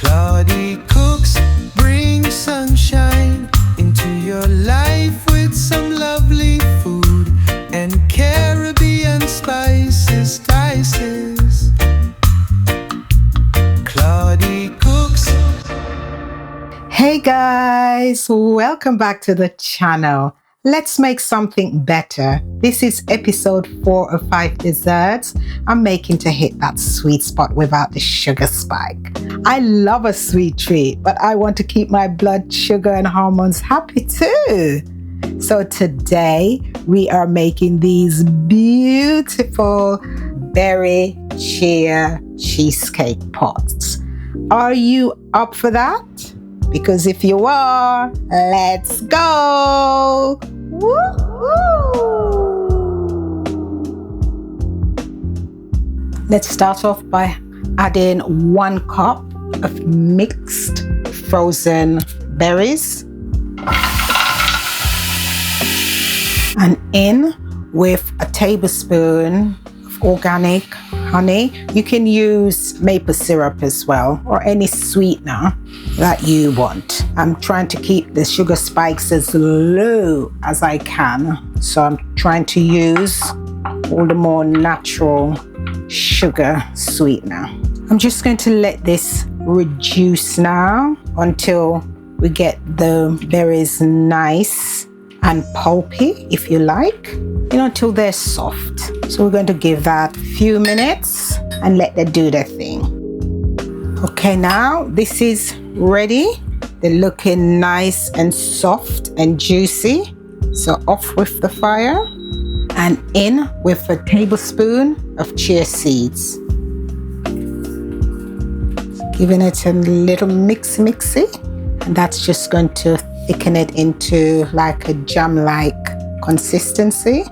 Claudie cooks, bring sunshine into your life with some lovely food and Caribbean spices, spices. Claudie cooks. Hey guys, welcome back to the channel. Let's make something better. This is episode 4 of 5 desserts I'm making to hit that sweet spot without the sugar spike. I love a sweet treat, but I want to keep my blood sugar and hormones happy too. So today we are making these beautiful Berry Chia Cheesecake Pots. Are you up for that? Because if you are, let's go! Woo-hoo! Let's start off by adding 1 cup of mixed frozen berries and in with a tablespoon of organic honey. You can use maple syrup as well or any sweetener that you want. I'm trying to keep the sugar spikes as low as I can, so I'm trying to use all the more natural sugar sweetener. I'm just going to let this reduce now until we get the berries nice and pulpy, if you like, until they're soft. So we're going to give that a few minutes and let them do their thing. Okay, now this is ready. They're looking nice and soft and juicy. So off with the fire and in with a tablespoon of chia seeds. Giving it a little mixy, and that's just going to thicken it into like a jam-like consistency.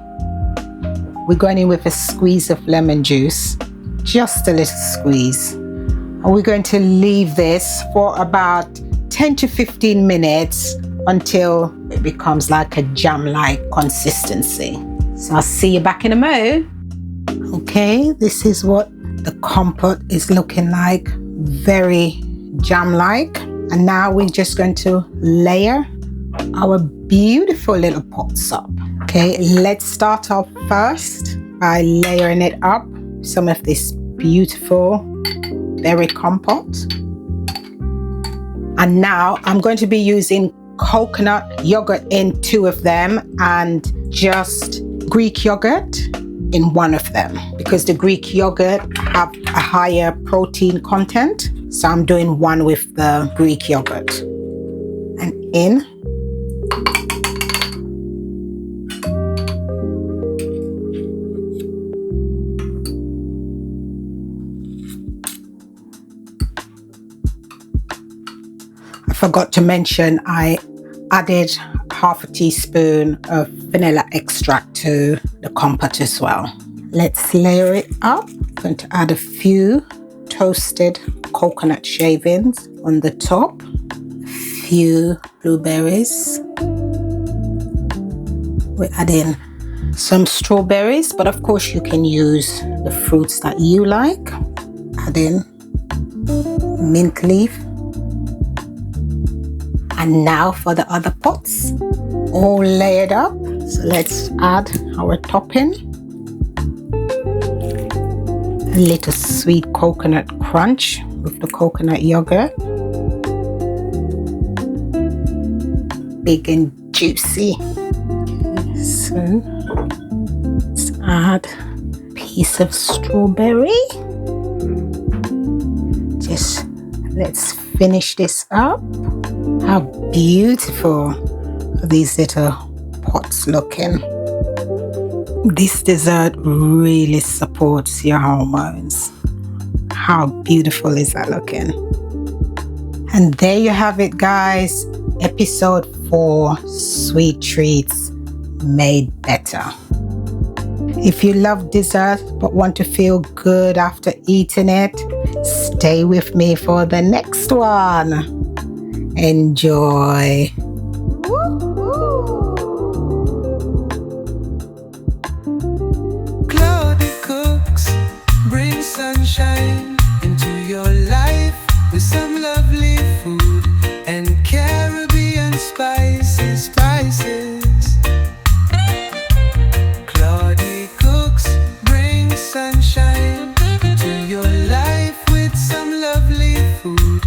We're going in with a squeeze of lemon juice, just a little squeeze. And we're going to leave this for about 10 to 15 minutes until it becomes like a jam-like consistency. So I'll see you back in a mo. Okay, this is what the compote is looking like, very jam-like. And now we're just going to layer our beautiful little pots up. Okay, let's start off first by layering it up some of this beautiful berry compote. And now I'm going to be using coconut yogurt in 2 of them and just Greek yogurt in 1 of them, because the Greek yogurt have a higher protein content. So I'm doing 1 with the Greek yogurt. And in. I forgot to mention I added half a teaspoon of vanilla extract to the compote as well. Let's layer it up. I'm going to add a few toasted coconut shavings on the top, a few blueberries. We're adding some strawberries, but of course you can use the fruits that you like. Adding mint leaf. And now for the other pots, all layered up. So let's add our topping. A little sweet coconut crunch with the coconut yogurt. Big and juicy. Okay, so let's add a piece of strawberry. Just let's finish this up. How beautiful are these little pots looking. This dessert really supports your hormones. How beautiful is that looking? And there you have it, guys. Episode 4, Sweet Treats Made Better. If you love dessert but want to feel good after eating it, stay with me for the next one. Enjoy. Claudie cooks, bring sunshine into your life with some lovely food and Caribbean spices. Claudie cooks, bring sunshine to your life with some lovely food